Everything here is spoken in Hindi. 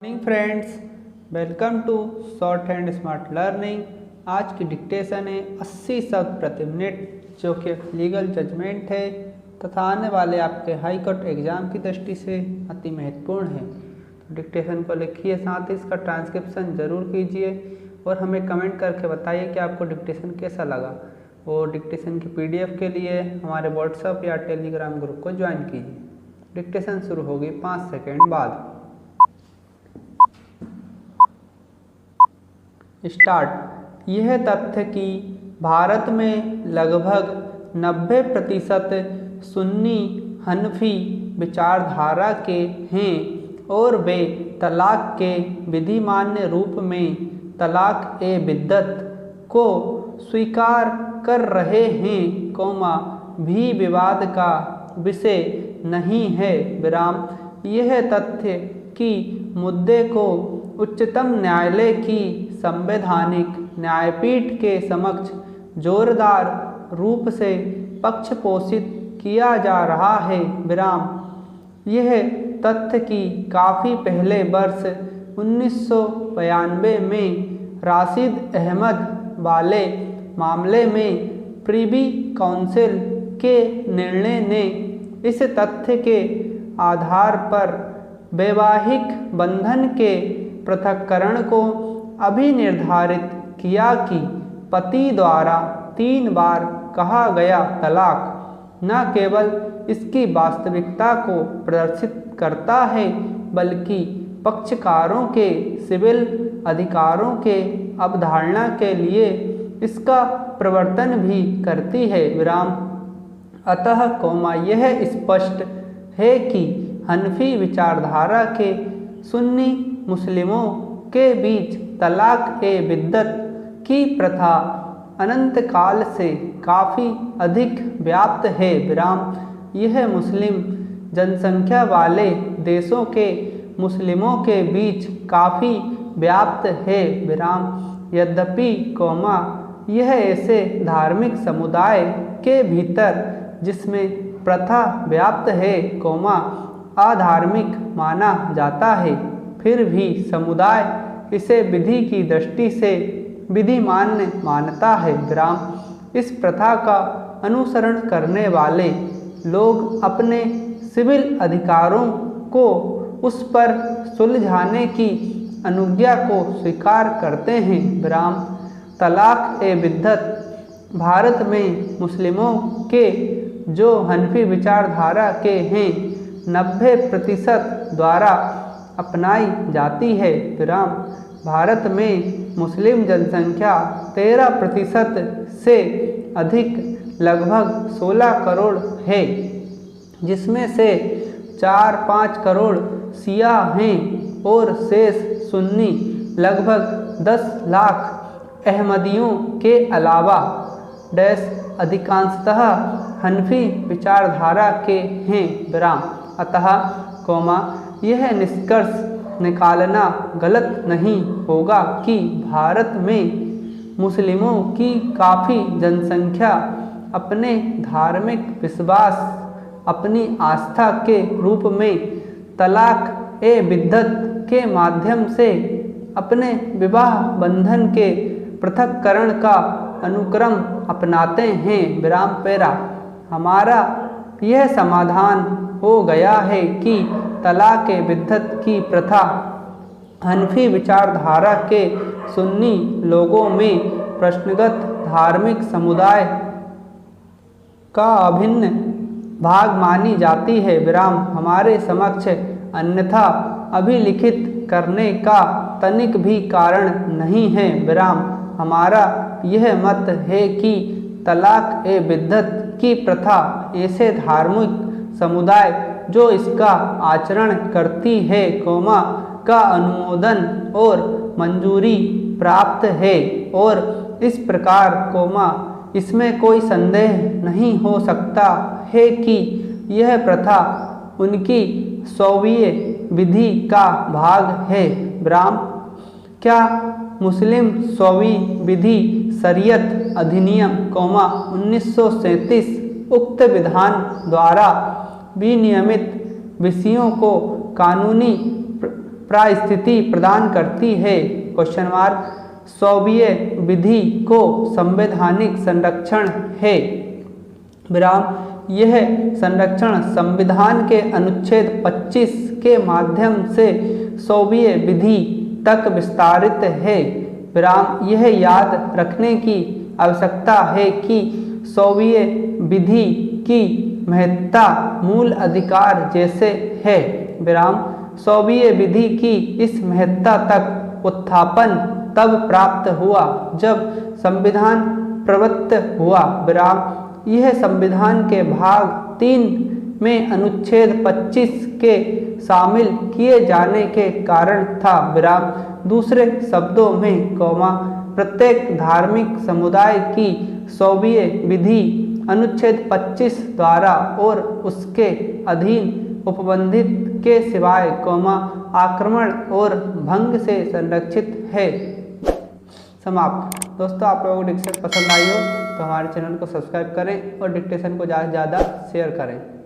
Morning friends, welcome to short and smart learning. आज की डिक्टेशन है 80 शब्द प्रति मिनट, जो कि लीगल जजमेंट है तथा आने वाले आपके हाई कोर्ट एग्जाम की दृष्टि से अति महत्वपूर्ण है। तो डिक्टेशन को लिखिए, साथ ही इसका ट्रांसक्रिप्शन जरूर कीजिए और हमें कमेंट करके बताइए कि आपको डिक्टेशन कैसा लगा। और डिक्टेशन की PDF के लिए हमारे व्हाट्सएप या टेलीग्राम ग्रुप को ज्वाइन कीजिए। डिक्टेशन शुरू होगी 5 सेकेंड बाद। स्टार्ट। यह तथ्य कि भारत में लगभग 90% सुन्नी हनफी विचारधारा के हैं और वे तलाक के विधिमान्य रूप में तलाक ए बिद्दत को स्वीकार कर रहे हैं, भी विवाद का विषय नहीं है। विराम। यह तथ्य कि मुद्दे को उच्चतम न्यायालय की संवैधानिक न्यायपीठ के समक्ष जोरदार रूप से पक्षपोषित किया जा रहा है। विराम। यह तथ्य कि काफ़ी पहले वर्ष 1992 में राशिद अहमद वाले मामले में प्रिवी काउंसिल के निर्णय ने इस तथ्य के आधार पर वैवाहिक बंधन के पृथक्करण को अभी निर्धारित किया कि पति द्वारा 3 बार कहा गया तलाक न केवल इसकी वास्तविकता को प्रदर्शित करता है, बल्कि पक्षकारों के सिविल अधिकारों के अवधारणा के लिए इसका प्रवर्तन भी करती है। विराम। अतः यह स्पष्ट है कि हनफी विचारधारा के सुन्नी मुस्लिमों के बीच तलाक ए बिद्दत की प्रथा अनंत काल से काफ़ी अधिक व्याप्त है। विराम। यह मुस्लिम जनसंख्या वाले देशों के मुस्लिमों के बीच काफ़ी व्याप्त है। विराम। यद्यपि यह ऐसे धार्मिक समुदाय के भीतर जिसमें प्रथा व्याप्त है, अधार्मिक माना जाता है, फिर भी समुदाय इसे विधि की दृष्टि से विधिमान्य मानता है। विराम। इस प्रथा का अनुसरण करने वाले लोग अपने सिविल अधिकारों को उस पर सुलझाने की अनुज्ञा को स्वीकार करते हैं। विराम। तलाक ए बिद्दत भारत में मुस्लिमों के जो हनफी विचारधारा के हैं 90% द्वारा अपनाई जाती है। विराम। भारत में मुस्लिम जनसंख्या 13% से अधिक लगभग 16 करोड़ है, जिसमें से 4-5 करोड़ शिया हैं और शेष सुन्नी लगभग 10 लाख अहमदियों के अलावा अधिकांशतः हनफी विचारधारा के हैं। विराम। अतः यह निष्कर्ष निकालना गलत नहीं होगा कि भारत में मुस्लिमों की काफ़ी जनसंख्या अपने धार्मिक विश्वास, अपनी आस्था के रूप में तलाक ए बिद्दत के माध्यम से अपने विवाह बंधन के पृथक्करण का अनुक्रम अपनाते हैं। विराम पेरा। हमारा यह समाधान हो गया है कि तलाक ए बिद्दत की प्रथा हनफी विचारधारा के सुन्नी लोगों में प्रश्नगत धार्मिक समुदाय का अभिन्न भाग मानी जाती है। विराम। हमारे समक्ष अन्यथा अभिलिखित करने का तनिक भी कारण नहीं है। विराम। हमारा यह मत है कि तलाक ए बिद्दत की प्रथा ऐसे धार्मिक समुदाय जो इसका आचरण करती है, का अनुमोदन और मंजूरी प्राप्त है और इस प्रकार, इसमें कोई संदेह नहीं हो सकता है कि यह प्रथा उनकी स्वकीय विधि का भाग है। विराम। क्या मुस्लिम स्वकीय विधि शरीयत अधिनियम 1937 उक्त विधान द्वारा विनियमित विषयों को कानूनी परिस्थिति प्रदान करती है। Question mark. सोवियत विधि को संवैधानिक संरक्षण है। विराम। यह संरक्षण संविधान के अनुच्छेद 25 के माध्यम से सोवियत विधि तक विस्तारित है। विराम। यह याद रखने की आवश्यकता है कि सोवियत विधि की महत्ता मूल अधिकार जैसे है। विराम। सोवियत विधि की इस महत्ता तक उत्थापन तब प्राप्त हुआ जब संविधान प्रवृत्त हुआ। विराम। यह संविधान के भाग 3 में अनुच्छेद 25 के शामिल किए जाने के कारण था। विराम। दूसरे शब्दों में प्रत्येक धार्मिक समुदाय की सोवियत विधि अनुच्छेद 25 द्वारा और उसके अधीन उपबंधित के सिवाय आक्रमण और भंग से संरक्षित है। समाप्त। दोस्तों, आप लोगों को डिक्टेशन पसंद आई हो तो हमारे चैनल को सब्सक्राइब करें और डिक्टेशन को ज़्यादा से ज़्यादा शेयर करें।